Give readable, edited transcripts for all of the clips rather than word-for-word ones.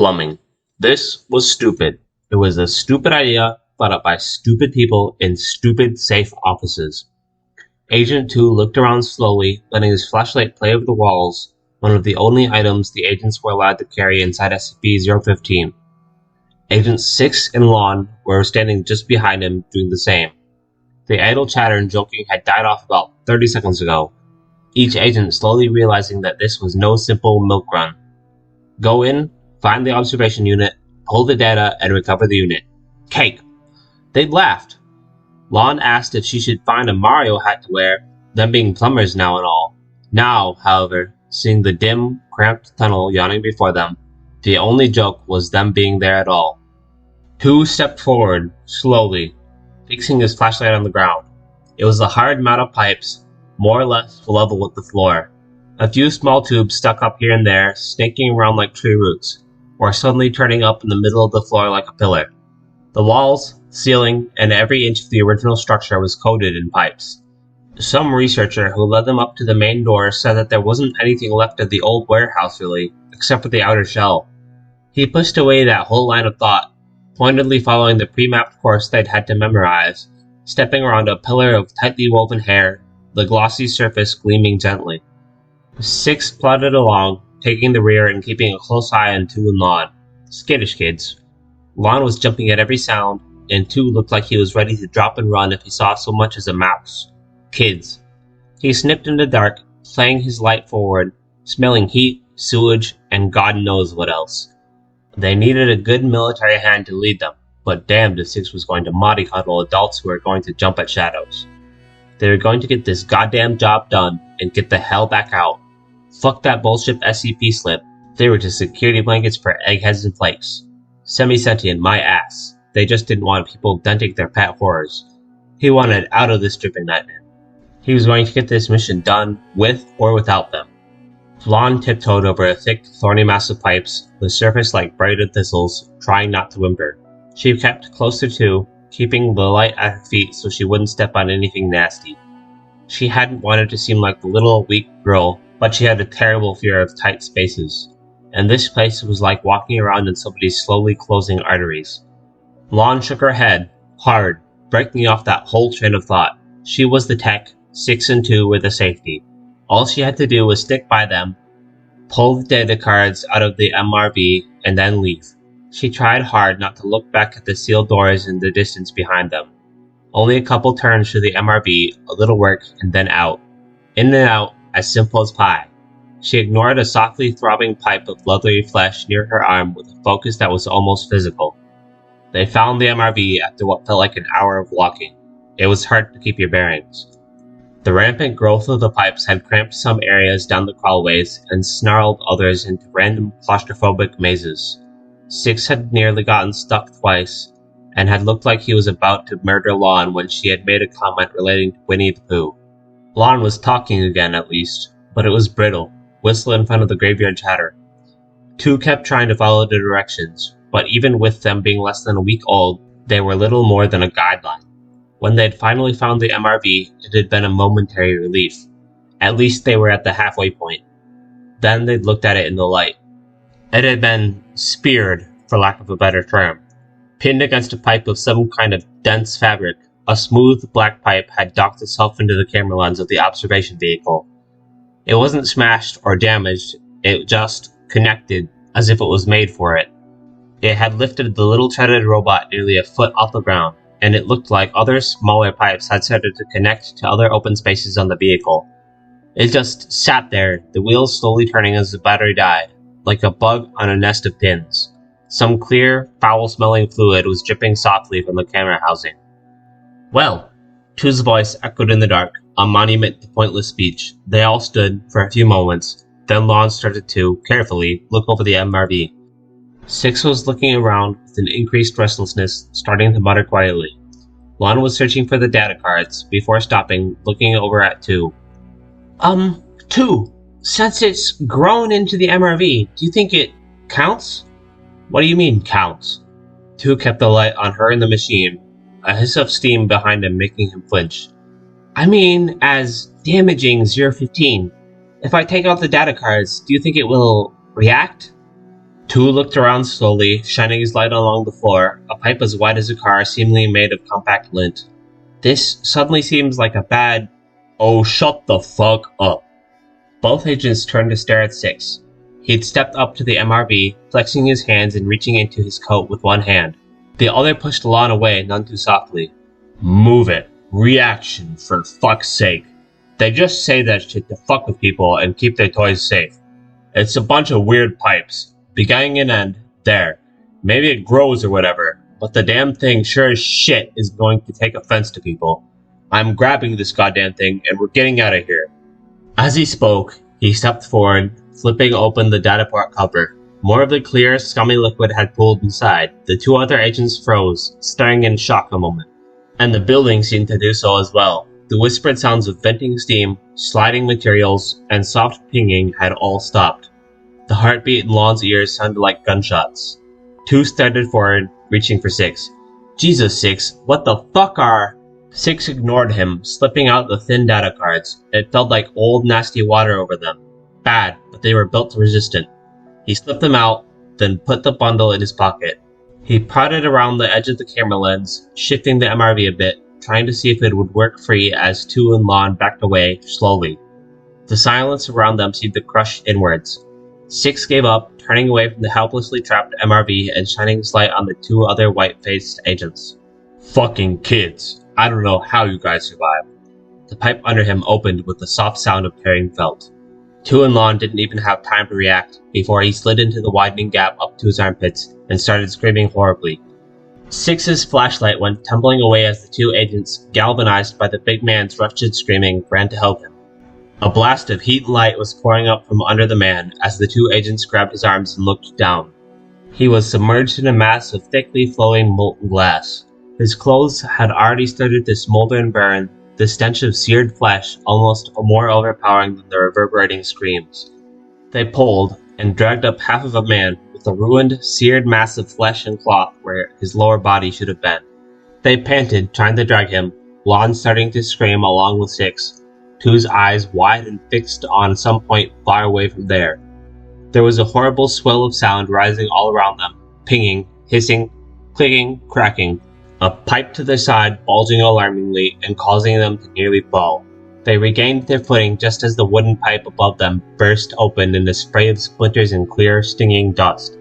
Plumbing. This was stupid. It was a stupid idea thought up by stupid people in stupid safe offices. Agent 2 looked around slowly, letting his flashlight play over the walls, one of the only items the agents were allowed to carry inside SCP-015. Agents 6 and Lon were standing just behind him, doing the same. The idle chatter and joking had died off about 30 seconds ago, each agent slowly realizing that this was no simple milk run. Go in, find the observation unit, pull the data, and recover the unit. Cake! They'd laughed. Lon asked if she should find a Mario hat to wear, them being plumbers now and all. Now, however, seeing the dim, cramped tunnel yawning before them, the only joke was them being there at all. 2 stepped forward, slowly, fixing his flashlight on the ground. It was a hard mat of pipes, more or less level with the floor. A few small tubes stuck up here and there, snaking around like tree roots, or suddenly turning up in the middle of the floor like a pillar. The walls, ceiling, and every inch of the original structure was coated in pipes. Some researcher who led them up to the main door said that there wasn't anything left of the old warehouse really, except for the outer shell. He pushed away that whole line of thought, pointedly following the pre-mapped course they'd had to memorize, stepping around a pillar of tightly woven hair, the glossy surface gleaming gently. 6 plodded along, taking the rear and keeping a close eye on 2 and Lon. Skittish kids. Lon was jumping at every sound, and 2 looked like he was ready to drop and run if he saw so much as a mouse. Kids. He sniffed in the dark, playing his light forward, smelling heat, sewage, and God knows what else. They needed a good military hand to lead them, but damned if 6 was going to mollycoddle adults who were going to jump at shadows. They were going to get this goddamn job done and get the hell back out. Fuck that bullshit SCP slip. They were just security blankets for eggheads and flakes. Semi-sentient, my ass. They just didn't want people denting their pet horrors. He wanted out of this dripping nightmare. He was going to get this mission done, with or without them. Lon tiptoed over a thick, thorny mass of pipes, the surface like braided thistles, trying not to whimper. She kept closer to, keeping the light at her feet so she wouldn't step on anything nasty. She hadn't wanted to seem like the little, weak girl, but she had a terrible fear of tight spaces. And this place was like walking around in somebody's slowly closing arteries. Lon shook her head, hard, breaking off that whole train of thought. She was the tech, 6 and 2 were the safety. All she had to do was stick by them, pull the data cards out of the MRV, and then leave. She tried hard not to look back at the sealed doors in the distance behind them. Only a couple turns to the MRV, a little work, and then out. In and out, as simple as pie. She ignored a softly throbbing pipe of leathery flesh near her arm with a focus that was almost physical. They found the MRV after what felt like an hour of walking. It was hard to keep your bearings. The rampant growth of the pipes had cramped some areas down the crawlways and snarled others into random claustrophobic mazes. 6 had nearly gotten stuck twice, and had looked like he was about to murder Lon when she had made a comment relating to Winnie the Pooh. Lon was talking again at least, but it was brittle, whistle in front of the graveyard chatter. 2 kept trying to follow the directions, but even with them being less than a week old, they were little more than a guideline. When they'd finally found the MRV, it had been a momentary relief. At least they were at the halfway point. Then they'd looked at it in the light. It had been speared, for lack of a better term. Pinned against a pipe of some kind of dense fabric, a smooth black pipe had docked itself into the camera lens of the observation vehicle. It wasn't smashed or damaged, it just connected, as if it was made for it. It had lifted the little treaded robot nearly a foot off the ground, and it looked like other smaller pipes had started to connect to other open spaces on the vehicle. It just sat there, the wheels slowly turning as the battery died, like a bug on a nest of pins. Some clear, foul-smelling fluid was dripping softly from the camera housing. Well, 2's voice echoed in the dark, a monument to pointless speech. They all stood for a few moments, then Lon started to, carefully, look over the MRV. 6 was looking around with an increased restlessness, starting to mutter quietly. Lon was searching for the data cards, before stopping, looking over at 2. 2, since it's grown into the MRV, do you think it counts? What do you mean, counts? 2 kept the light on her and the machine, a hiss of steam behind him making him flinch. I mean, as damaging 015. If I take out the data cards, do you think it will react? Two looked around slowly, shining his light along the floor, a pipe as wide as a car, seemingly made of compact lint. This suddenly seems like a bad... Oh, shut the fuck up. Both agents turned to stare at Six. He'd stepped up to the MRV, flexing his hands and reaching into his coat with one hand. The other pushed Lon away, none too softly. Move it. Reaction, for fuck's sake. They just say that shit to fuck with people and keep their toys safe. It's a bunch of weird pipes. Beginning and end, there. Maybe it grows or whatever, but the damn thing sure as shit is going to take offense to people. I'm grabbing this goddamn thing and we're getting out of here. As he spoke, he stepped forward, flipping open the data port cover. More of the clear, scummy liquid had pooled inside. The two other agents froze, staring in shock a moment. And the building seemed to do so as well. The whispered sounds of venting steam, sliding materials, and soft pinging had all stopped. The heartbeat in Lon's ears sounded like gunshots. Two started forward, reaching for Six. Jesus, Six, what the fuck are... Six ignored him, slipping out the thin data cards. It felt like old, nasty water over them. Bad, but they were built resistant. He slipped them out, then put the bundle in his pocket. He prodded around the edge of the camera lens, shifting the MRV a bit, trying to see if it would work free as Two and Lon backed away, slowly. The silence around them seemed to crush inwards. Six gave up, turning away from the helplessly trapped MRV and shining his light on the two other white-faced agents. Fucking kids. I don't know how you guys survived. The pipe under him opened with the soft sound of tearing felt. Two and Lon didn't even have time to react before he slid into the widening gap up to his armpits and started screaming horribly. Six's flashlight went tumbling away as the two agents, galvanized by the big man's wretched screaming, ran to help him. A blast of heat and light was pouring up from under the man as the two agents grabbed his arms and looked down. He was submerged in a mass of thickly flowing molten glass. His clothes had already started to smolder and burn, the stench of seared flesh almost more overpowering than the reverberating screams. They pulled and dragged up half of a man with a ruined, seared mass of flesh and cloth where his lower body should have been. They panted, trying to drag him, Lon starting to scream along with Six, Two's eyes wide and fixed on some point far away from there. There was a horrible swell of sound rising all around them, pinging, hissing, clicking, cracking. A pipe to their side bulging alarmingly and causing them to nearly fall. They regained their footing just as the wooden pipe above them burst open in a spray of splinters and clear, stinging dust.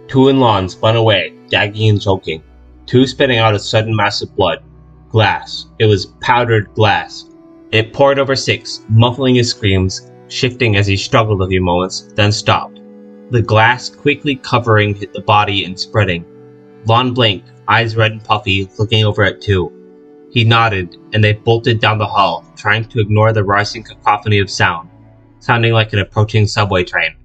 Two and Lon spun away, gagging and choking. Two spitting out a sudden mass of blood. Glass. It was powdered glass. It poured over Six, muffling his screams, shifting as he struggled a few moments, then stopped. The glass quickly covering the body and spreading. Lon blinked, eyes red and puffy, looking over at Two. He nodded, and they bolted down the hall, trying to ignore the rising cacophony of sound, sounding like an approaching subway train.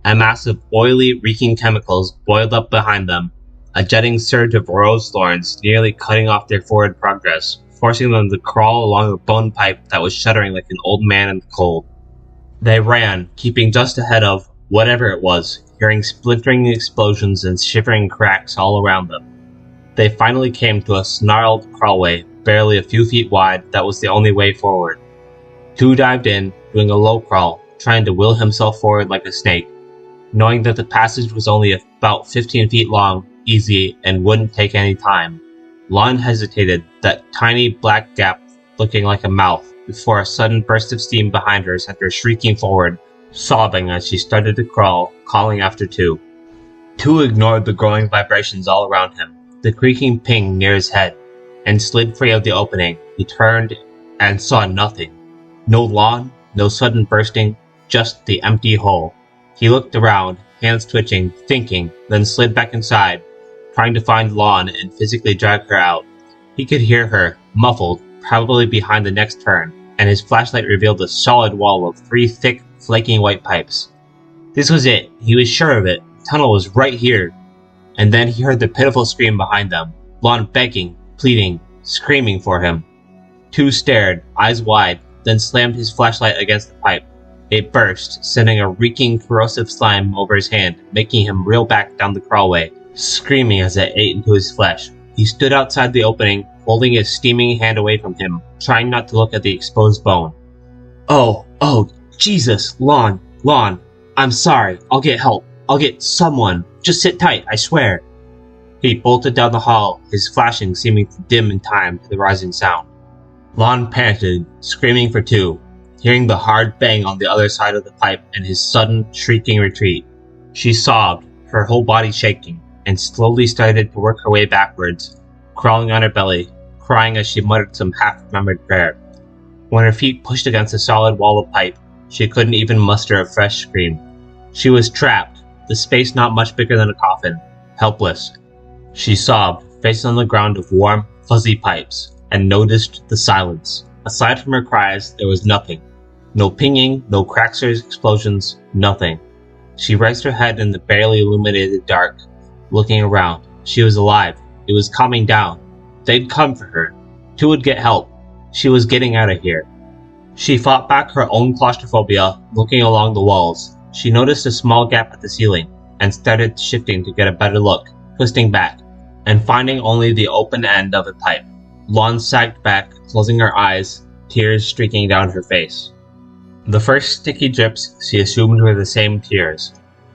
A mass of oily, reeking chemicals boiled up behind them, a jetting surge of rose thorns nearly cutting off their forward progress, forcing them to crawl along a bone pipe that was shuddering like an old man in the cold. They ran, keeping just ahead of whatever it was, hearing splintering explosions and shivering cracks all around them. They finally came to a snarled crawlway, barely a few feet wide, that was the only way forward. Two dived in, doing a low crawl, trying to will himself forward like a snake, knowing that the passage was only about 15 feet long, easy, and wouldn't take any time. Lon hesitated, that tiny black gap looking like a mouth, before a sudden burst of steam behind her sent her shrieking forward, sobbing as she started to crawl, calling after Two. Two ignored the growing vibrations all around him, the creaking ping near his head, and slid free of the opening. He turned and saw nothing. No Lon, no sudden bursting, just the empty hole. He looked around, hands twitching, thinking, then slid back inside, trying to find Lon and physically drag her out. He could hear her, muffled, probably behind the next turn, and his flashlight revealed a solid wall of 3 thick, flaking white pipes. This was it. He was sure of it. The tunnel was right here. And then he heard the pitiful scream behind them. Lon begging, pleading, screaming for him. Two stared, eyes wide, then slammed his flashlight against the pipe. It burst, sending a reeking, corrosive slime over his hand, making him reel back down the crawlway, screaming as it ate into his flesh. He stood outside the opening, holding his steaming hand away from him, trying not to look at the exposed bone. Oh, Jesus, Lon, I'm sorry, I'll get help. I'll get someone. Just sit tight, I swear. He bolted down the hall, his flashing seeming to dim in time to the rising sound. Lon panted, screaming for two, hearing the hard bang on the other side of the pipe and his sudden, shrieking retreat. She sobbed, her whole body shaking, and slowly started to work her way backwards, crawling on her belly, crying as she muttered some half-remembered prayer. When her feet pushed against the solid wall of pipe, she couldn't even muster a fresh scream. She was trapped, the space not much bigger than a coffin, helpless. She sobbed, faced on the ground of warm, fuzzy pipes, and noticed the silence. Aside from her cries, there was nothing. No pinging, no cracks or explosions, nothing. She raised her head in the barely illuminated dark, looking around. She was alive. It was calming down. They'd come for her. Two would get help. She was getting out of here. She fought back her own claustrophobia, looking along the walls. She noticed a small gap at the ceiling, and started shifting to get a better look, twisting back, and finding only the open end of a pipe. Lon sagged back, closing her eyes, tears streaking down her face. The first sticky drips she assumed were the same tears.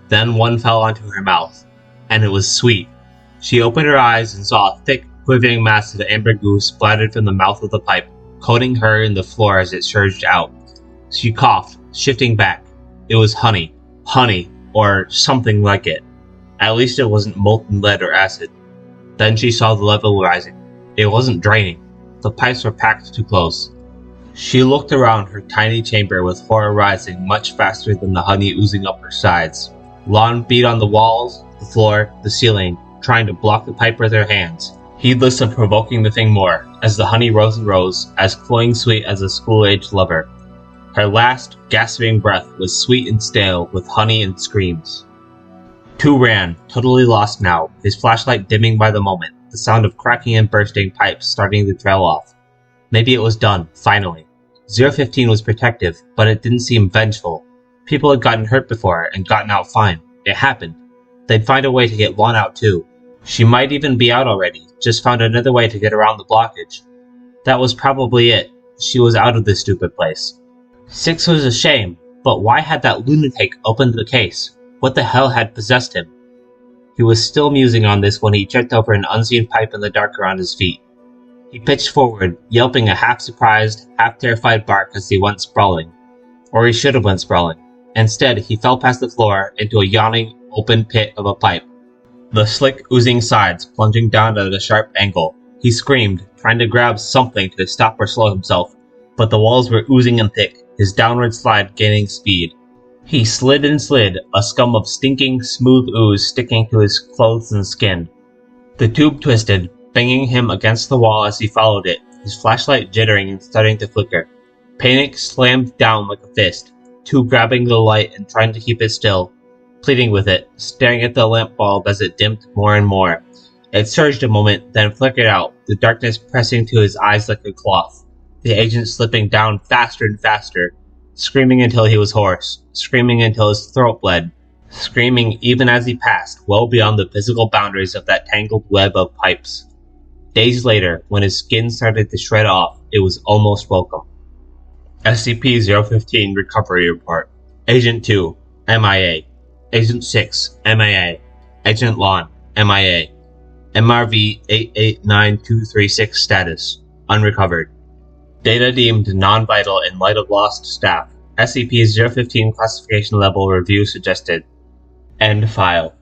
Then one fell onto her mouth, and it was sweet. She opened her eyes and saw a thick, quivering mass of amber goo splattered from the mouth of the pipe, coating her and the floor as it surged out. She coughed, shifting back. It was honey, or something like it. At least it wasn't molten lead or acid. Then she saw the level rising. It wasn't draining. The pipes were packed too close. She looked around her tiny chamber with horror rising much faster than the honey oozing up her sides. Lon beat on the walls, the floor, the ceiling, trying to block the pipe with her hands, heedless of provoking the thing more, as the honey rose and rose, as cloying sweet as a school-aged lover. Her last, gasping breath was sweet and stale with honey and screams. Two ran, totally lost now, his flashlight dimming by the moment, the sound of cracking and bursting pipes starting to trail off. Maybe it was done, finally. 015 was protective, but it didn't seem vengeful. People had gotten hurt before and gotten out fine. It happened. They'd find a way to get Lon out too. She might even be out already, just found another way to get around the blockage. That was probably it. She was out of this stupid place. 6 was a shame, but why had that lunatic opened the case? What the hell had possessed him? He was still musing on this when he tripped over an unseen pipe in the dark around his feet. He pitched forward, yelping a half-surprised, half-terrified bark as he went sprawling. Or he should have went sprawling. Instead, he fell past the floor into a yawning, open pit of a pipe, the slick, oozing sides plunging down at a sharp angle. He screamed, trying to grab something to stop or slow himself, but the walls were oozing and thick, his downward slide gaining speed. He slid and slid, a scum of stinking, smooth ooze sticking to his clothes and skin. The tube twisted, banging him against the wall as he followed it, his flashlight jittering and starting to flicker. Panic slammed down like a fist, Two grabbing the light and trying to keep it still, pleading with it, staring at the lamp bulb as it dimmed more and more. It surged a moment, then flickered out, the darkness pressing to his eyes like a cloth, the agent slipping down faster and faster, screaming until he was hoarse, screaming until his throat bled, screaming even as he passed, well beyond the physical boundaries of that tangled web of pipes. Days later, when his skin started to shred off, it was almost welcome. SCP-015 Recovery Report. Agent 2, MIA. Agent 6, MIA. Agent Lon, MIA. MRV 889236 status, unrecovered. Data deemed non-vital in light of lost staff. SCP-015 classification level review suggested. End file.